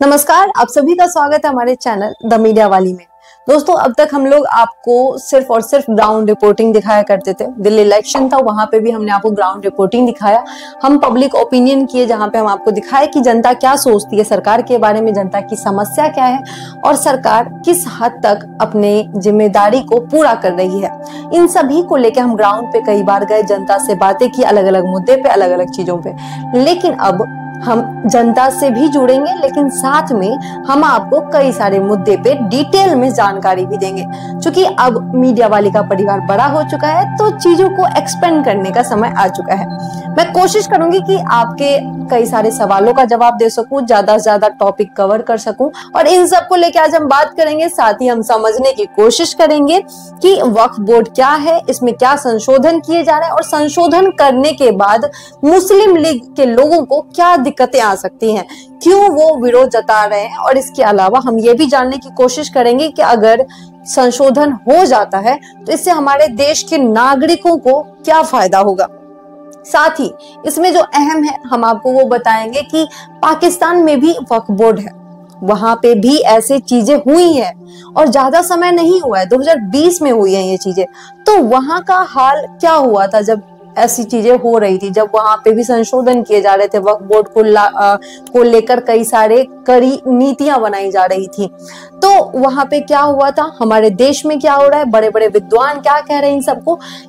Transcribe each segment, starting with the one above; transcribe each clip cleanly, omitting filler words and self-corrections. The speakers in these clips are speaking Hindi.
नमस्कार, आप सभी का स्वागत है हमारे चैनल द मीडिया वाली में। दोस्तों, अब तक हम लोग आपको सिर्फ और सिर्फ ग्राउंड रिपोर्टिंग दिखाया करते थे। दिल्ली इलेक्शन था, वहां पे भी हमने आपको ग्राउंड रिपोर्टिंग दिखाया। हम पब्लिक ओपिनियन किए, जहां पे हम आपको दिखाए कि जनता क्या सोचती है सरकार के बारे में, जनता की समस्या क्या है और सरकार किस हद तक अपने जिम्मेदारी को पूरा कर रही है। इन सभी को लेकर हम ग्राउंड पे कई बार गए, जनता से बातें की, अलग अलग मुद्दे पे, अलग अलग चीजों पे। लेकिन अब हम जनता से भी जुड़ेंगे, लेकिन साथ में हम आपको कई सारे मुद्दे पे डिटेल में जानकारी भी देंगे। क्योंकि अब मीडिया वाले का परिवार बड़ा हो चुका है, तो चीजों को एक्सपेंड करने का समय आ चुका है। मैं कोशिश करूंगी कि आपके कई सारे सवालों का जवाब दे सकूं, ज्यादा से ज्यादा टॉपिक कवर कर सकूं, और इन सब को लेकर आज हम बात करेंगे। साथ ही हम समझने की कोशिश करेंगे कि वक्फ बोर्ड क्या है, इसमें क्या संशोधन किए जा रहे हैं, और संशोधन करने के बाद मुस्लिम लीग के लोगों को क्या दिक्कतें आ सकती हैं, क्यों वो विरोध जता रहे हैं। और इसके अलावा हम ये भी जानने की कोशिश करेंगे कि अगर संशोधन हो जाता है तो इससे हमारे देश के नागरिकों को क्या फायदा होगा। साथ ही इसमें जो अहम है, हम आपको वो बताएंगे कि पाकिस्तान में भी वक्फ बोर्ड है, वहां पे भी ऐसे चीजें हुई हैं और ज्यादा समय नहीं हुआ है, 2020 में हुई है ये चीजें। तो वहां का हाल क्या हुआ था जब ऐसी चीजें हो रही थी, जब वहां पे भी संशोधन किए जा रहे थे, वक्फ बोर्ड को लेकर कई सारे कड़ी नीतियां बनाई जा रही थी। तो वहां पे क्या हुआ था, हमारे देश में क्या हो रहा है, बड़े बड़े विद्वान क्या कह रहे हैं,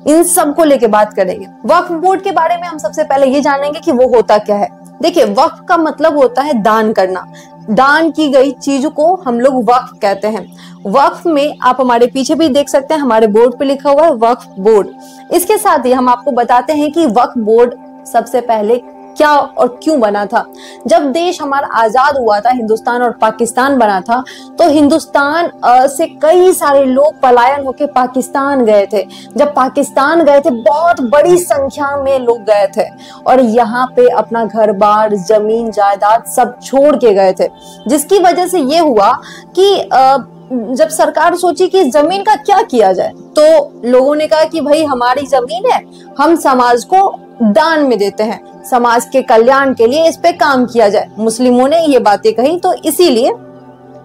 इन सबको लेके बात करेंगे। वक्फ बोर्ड के बारे में हम सबसे पहले ये जानेंगे कि वो होता क्या है। देखिए, वक्फ का मतलब होता है दान करना। दान की गई चीज को हम लोग वक्फ कहते हैं। वक्फ में आप हमारे पीछे भी देख सकते हैं, हमारे बोर्ड पे लिखा हुआ है वक्फ बोर्ड। इसके साथ ही हम आपको बताते हैं कि वक्फ बोर्ड सबसे पहले क्या और क्यों बना था। जब देश हमारा आजाद हुआ था, हिंदुस्तान और पाकिस्तान बना था, तो हिंदुस्तान से कई सारे लोग पलायन होके पाकिस्तान गए थे। जब पाकिस्तान गए थे, बहुत बड़ी संख्या में लोग गए थे और यहाँ पे अपना घर बार, जमीन जायदाद सब छोड़ के गए थे। जिसकी वजह से ये हुआ कि जब सरकार सोची कि जमीन का क्या किया जाए, तो लोगों ने कहा कि भाई हमारी जमीन है, हम समाज को दान में देते हैं, समाज के कल्याण के लिए इस पे काम किया जाए। मुस्लिमों ने ये बातें कही, तो इसीलिए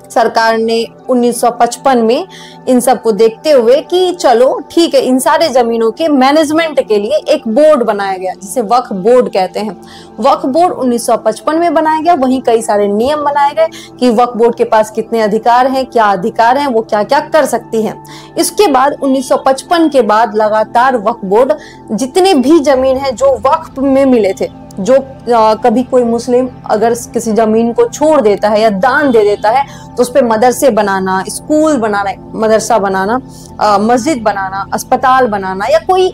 सरकार ने 1955 में इन सब को देखते हुए कि चलो ठीक है, इन सारे जमीनों के मैनेजमेंट के लिए एक बोर्ड बनाया गया, जिसे वक्फ बोर्ड कहते हैं। वक्फ बोर्ड 1955 में बनाया गया। वहीं कई सारे नियम बनाए गए कि वक्फ बोर्ड के पास कितने अधिकार हैं, क्या अधिकार हैं, वो क्या क्या कर सकती है। इसके बाद 1955 के बाद लगातार वक्फ बोर्ड जितने भी जमीन है जो वक्फ में मिले थे, जो कभी कोई मुस्लिम अगर किसी जमीन को छोड़ देता है या दान दे देता है, तो उस पे मदरसे बनाना, स्कूल बनाना, मदरसा बनाना, मस्जिद बनाना, अस्पताल बनाना या कोई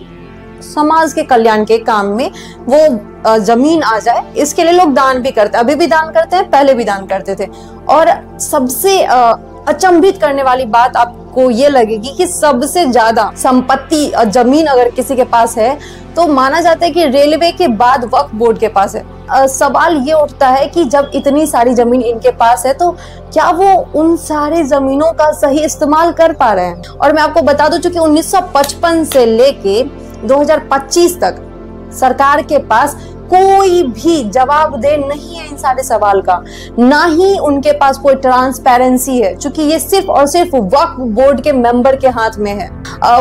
समाज के कल्याण के काम में वो जमीन आ जाए, इसके लिए लोग दान भी करते हैं। अभी भी दान करते हैं, पहले भी दान करते थे। और सबसे अचंभित करने वाली बात आपको ये लगेगी कि सबसे ज्यादा संपत्ति जमीन अगर किसी के पास है, तो माना जाता है कि रेलवे के बाद वक्फ बोर्ड के पास है। सवाल ये उठता है कि जब इतनी सारी जमीन इनके पास है, तो क्या वो उन सारे जमीनों का सही इस्तेमाल कर पा रहे हैं। और मैं आपको बता दूं, चूंकि 1955 से लेके 2025 तक सरकार के पास कोई भी जवाबदेह नहीं है इन सारे सवाल का, ना ही उनके पास कोई ट्रांसपेरेंसी है, क्योंकि ये सिर्फ और सिर्फ वक्फ बोर्ड के मेंबर के हाथ में है।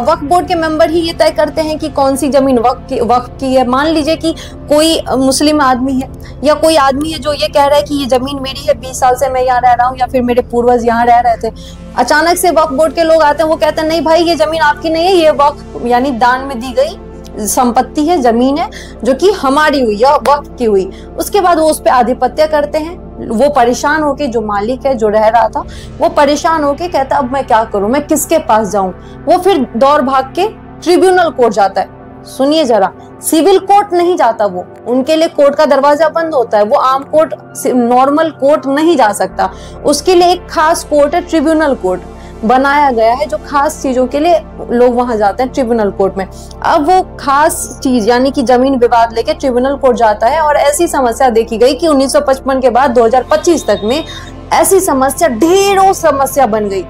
वक्फ बोर्ड के मेंबर ही ये तय करते हैं कि कौन सी जमीन वक्फ की है। मान लीजिए कि कोई मुस्लिम आदमी है या कोई आदमी है जो ये कह रहा है कि ये जमीन मेरी है, 20 साल से मैं यहाँ रह रहा हूँ या फिर मेरे पूर्वज यहाँ रह रहे थे। अचानक से वक्फ बोर्ड के लोग आते हैं, वो कहते हैं नहीं भाई, ये जमीन आपकी नहीं है, ये वक्फ यानी दान में दी गई संपत्ति है, जमीन है, जो कि हमारी हुई या वक्फ की हुई। उसके बाद वो उस पर आधिपत्य करते हैं। वो परेशान होके, जो मालिक है, जो रह रहा था, वो परेशान होके कहता अब मैं क्या करूं, मैं किसके पास जाऊं। वो फिर दौड़ भाग के ट्रिब्यूनल कोर्ट जाता है। सुनिए जरा, सिविल कोर्ट नहीं जाता वो, उनके लिए कोर्ट का दरवाजा बंद होता है। वो आम कोर्ट, नॉर्मल कोर्ट नहीं जा सकता। उसके लिए एक खास कोर्ट है, ट्रिब्यूनल कोर्ट बनाया गया है, जो खास चीजों के लिए लोग वहां जाते हैं ट्रिब्यूनल कोर्ट में। अब वो खास चीज यानी कि जमीन विवाद लेके ट्रिब्यूनल कोर्ट जाता है, और ऐसी समस्या देखी गई कि 1955 के बाद 2025 तक में ऐसी समस्या, ढेरों समस्या बन गई।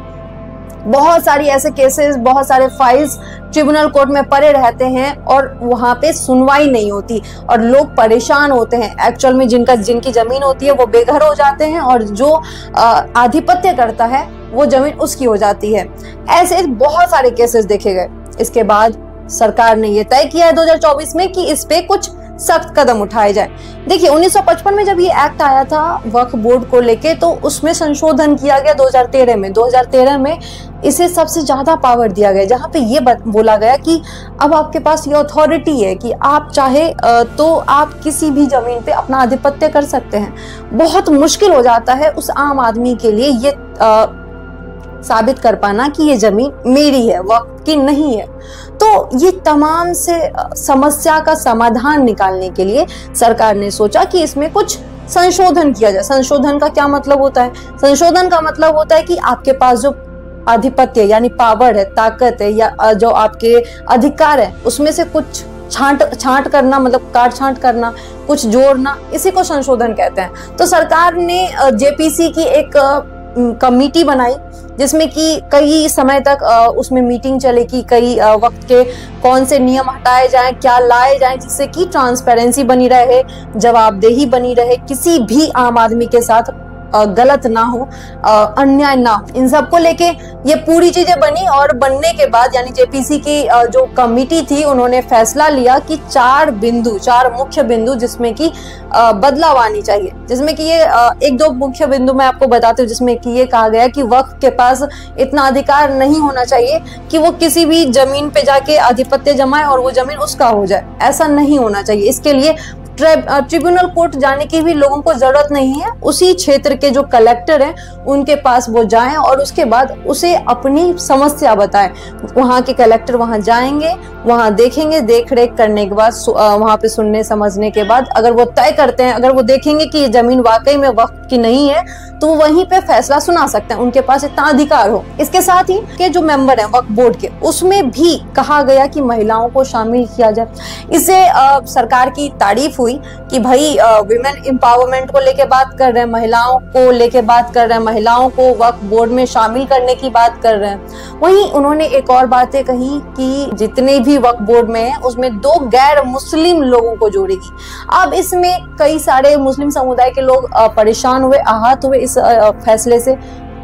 बहुत सारी ऐसे केसेस, बहुत सारे फाइल्स ट्रिब्यूनल कोर्ट में पड़े रहते हैं और वहां पे सुनवाई नहीं होती और लोग परेशान होते हैं। एक्चुअल में जिनकी जमीन होती है वो बेघर हो जाते हैं और जो आधिपत्य करता है वो जमीन उसकी हो जाती है। ऐसे बहुत सारे केसेस देखे गए। इसके बाद सरकार ने ये तय किया है 2024 में कि इस पे कुछ सख्त कदम उठाए जाए। देखिए 1955 में जब ये एक्ट आया था वक्फ बोर्ड को लेके, तो उसमें संशोधन किया गया 2013 में। 2013 में इसे सबसे ज्यादा पावर दिया गया, जहां पे ये बोला गया कि अब आपके पास ये अथॉरिटी है कि आप चाहे तो आप किसी भी जमीन पे अपना आधिपत्य कर सकते हैं। बहुत मुश्किल हो जाता है उस आम आदमी के लिए ये साबित कर पाना कि ये जमीन मेरी है, वक्फ की नहीं है। तो ये तमाम से समस्या का समाधान निकालने के लिए सरकार ने सोचा कि इसमें कुछ संशोधन किया जाए। संशोधन का क्या मतलब होता है? संशोधन का मतलब होता है कि आपके पास जो आधिपत्य यानी पावर है, ताकत है, या जो आपके अधिकार है, उसमें से कुछ छांट करना, मतलब काट छांट करना, कुछ जोड़ना, इसी को संशोधन कहते हैं। तो सरकार ने जेपीसी की एक कमेटी बनाई जिसमें कि कई समय तक उसमें मीटिंग चले कि कई वक्त के कौन से नियम हटाए जाएं, क्या लाए जाएं, जिससे कि ट्रांसपेरेंसी बनी रहे, जवाबदेही बनी रहे, किसी भी आम आदमी के साथ गलत ना हो, अन्याय ना हो। इन सब को लेके ये पूरी चीजें बनी और बनने के बाद यानी जेपीसी की जो कमेटी थी उन्होंने फैसला लिया कि 4 मुख्य बिंदु जिसमें कि बदलाव आनी चाहिए। जिसमें कि ये 1-2 मुख्य बिंदु मैं आपको बताती हूँ, जिसमें कि ये कहा गया कि वक्फ के पास इतना अधिकार नहीं होना चाहिए कि वो किसी भी जमीन पे जाके आधिपत्य जमाए और वो जमीन उसका हो जाए। ऐसा नहीं होना चाहिए। इसके लिए ट्रिब्यूनल कोर्ट जाने की भी लोगों को जरूरत नहीं है। उसी क्षेत्र के जो कलेक्टर हैं उनके पास वो जाएं और उसके बाद उसे अपनी समस्या बताएं। वहां के कलेक्टर वहां जाएंगे, वहां देखेंगे, देख रेख करने के बाद वहां पे सुनने समझने के बाद अगर वो तय करते हैं, अगर वो देखेंगे कि ये जमीन वाकई में वक्त की नहीं है, तो वहीं पे फैसला सुना सकते हैं। उनके पास इतना अधिकार हो। इसके साथ ही के जो मेंबर हैं वक्फ बोर्ड के, उसमें भी कहा गया कि महिलाओं को शामिल किया जाए। इससे सरकार की तारीफ हुई कि भाई विमेन एम्पावरमेंट को लेके बात कर रहे हैं, महिलाओं को लेके बात कर रहे हैं, महिलाओं को वक्फ बोर्ड में शामिल करने की बात कर रहे हैं। वहीं उन्होंने एक और बातें कही कि जितने भी वक्फ बोर्ड में है उसमें 2 गैर मुस्लिम लोगों को जोड़ेगी। अब इसमें कई सारे मुस्लिम समुदाय के लोग परेशान हुए, आहत हुए इस फैसले से।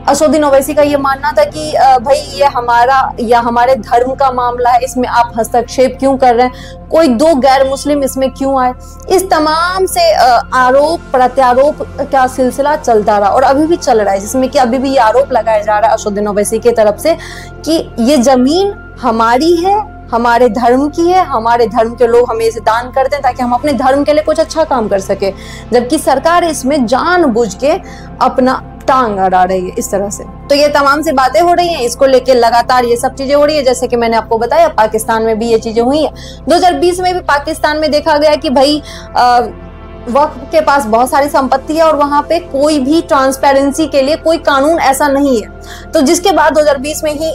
असदुद्दीन ओवैसी का ये मानना था कि भाई ये हमारा या हमारे धर्म का मामला है, इसमें आप हस्तक्षेप क्यों कर रहे हैं, कोई 2 गैर मुस्लिम इसमें क्यों आए। इस तमाम से आरोप प्रत्यारोप का सिलसिला चलता रहा और अभी भी चल रहा है, जिसमें कि अभी भी ये आरोप लगाया जा रहा है असदुद्दीन ओवैसी की तरफ से कि ये जमीन हमारी है, हमारे धर्म की है, हमारे धर्म के लोग हमें इसे दान करते हैं ताकि हम अपने धर्म के लिए कुछ अच्छा काम कर सके, जबकि सरकार इसमें जानबूझ के अपना टांग अड़ा रही है इस तरह से। तो ये तमाम सी बातें हो रही हैं, इसको लेके लगातार ये सब चीजें हो रही है। जैसे कि मैंने आपको बताया पाकिस्तान में भी ये चीजें हुई है। 2020 में भी पाकिस्तान में देखा गया कि भाई वक्फ के पास बहुत सारी संपत्ति है और वहां पे कोई भी ट्रांसपेरेंसी के लिए कोई कानून ऐसा नहीं है। तो जिसके बाद 2020 में ही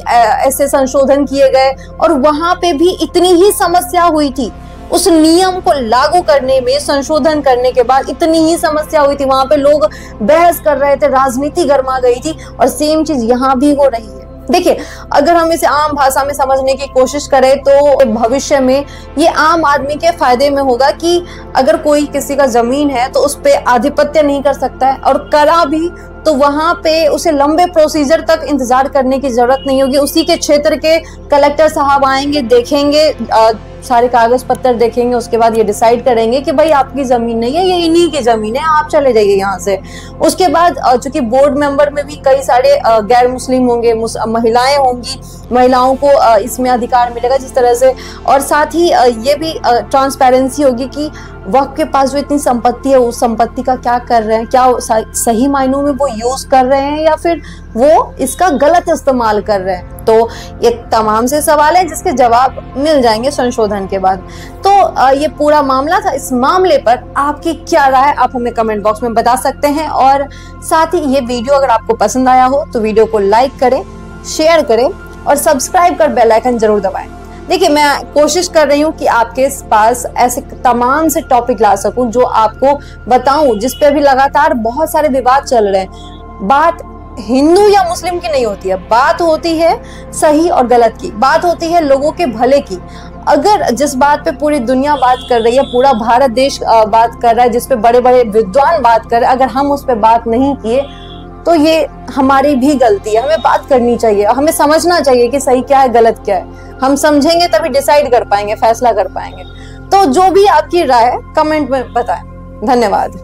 ऐसे संशोधन किए गए और वहां पे भी इतनी ही समस्या हुई थी। उस नियम को लागू करने में संशोधन करने के बाद इतनी ही समस्या हुई थी, वहां पे लोग बहस कर रहे थे, राजनीति गर्मा गई थी और सेम चीज यहाँ भी हो रही है। देखिए, अगर हम इसे आम भाषा में समझने की कोशिश करें तो भविष्य में ये आम आदमी के फायदे में होगा कि अगर कोई किसी का जमीन है तो उस पे आधिपत्य नहीं कर सकता है और करा भी तो वहां पे उसे लंबे प्रोसीजर तक इंतजार करने की जरूरत नहीं होगी। उसी के क्षेत्र के कलेक्टर साहब आएंगे, देखेंगे, सारे कागज पत्तर देखेंगे, उसके बाद ये डिसाइड करेंगे कि भाई आपकी जमीन नहीं है, ये इन्हीं की जमीन है, आप चले जाइए यहाँ से। उसके बाद चूंकि बोर्ड मेंबर में भी कई सारे गैर मुस्लिम होंगे, महिलाएं होंगी, महिलाओं को इसमें अधिकार मिलेगा जिस तरह से, और साथ ही ये भी ट्रांसपेरेंसी होगी कि वक्फ के पास जो इतनी संपत्ति है उस संपत्ति का क्या कर रहे हैं, क्या सही मायनों में वो यूज कर रहे हैं या फिर वो इसका गलत इस्तेमाल कर रहे हैं। तो ये तमाम से सवाल है जिसके जवाब मिल जाएंगे संशोधन के बाद। तो ये पूरा मामला था। इस मामले पर आपकी क्या राय आप हमें कमेंट बॉक्स में बता सकते हैं और साथ ही ये वीडियो अगर आपको पसंद आया हो तो वीडियो को लाइक करें, शेयर करें और सब्सक्राइब कर बेल आइकन जरूर दबाएं। देखिए, मैं कोशिश कर रही हूँ कि आपके पास ऐसे तमाम से टॉपिक ला सकूं जो आपको बताऊं, जिस पे अभी लगातार बहुत सारे विवाद चल रहे हैं। बात हिंदू या मुस्लिम की नहीं होती है, बात होती है सही और गलत की, बात होती है लोगों के भले की। अगर जिस बात पे पूरी दुनिया बात कर रही है, पूरा भारत देश बात कर रहा है, जिस पे बड़े बड़े विद्वान बात कर रहे हैं, अगर हम उस पर बात नहीं किए तो ये हमारी भी गलती है। हमें बात करनी चाहिए, हमें समझना चाहिए कि सही क्या है गलत क्या है। हम समझेंगे तभी डिसाइड कर पाएंगे, फैसला कर पाएंगे। तो जो भी आपकी राय है कमेंट में बताएं। धन्यवाद।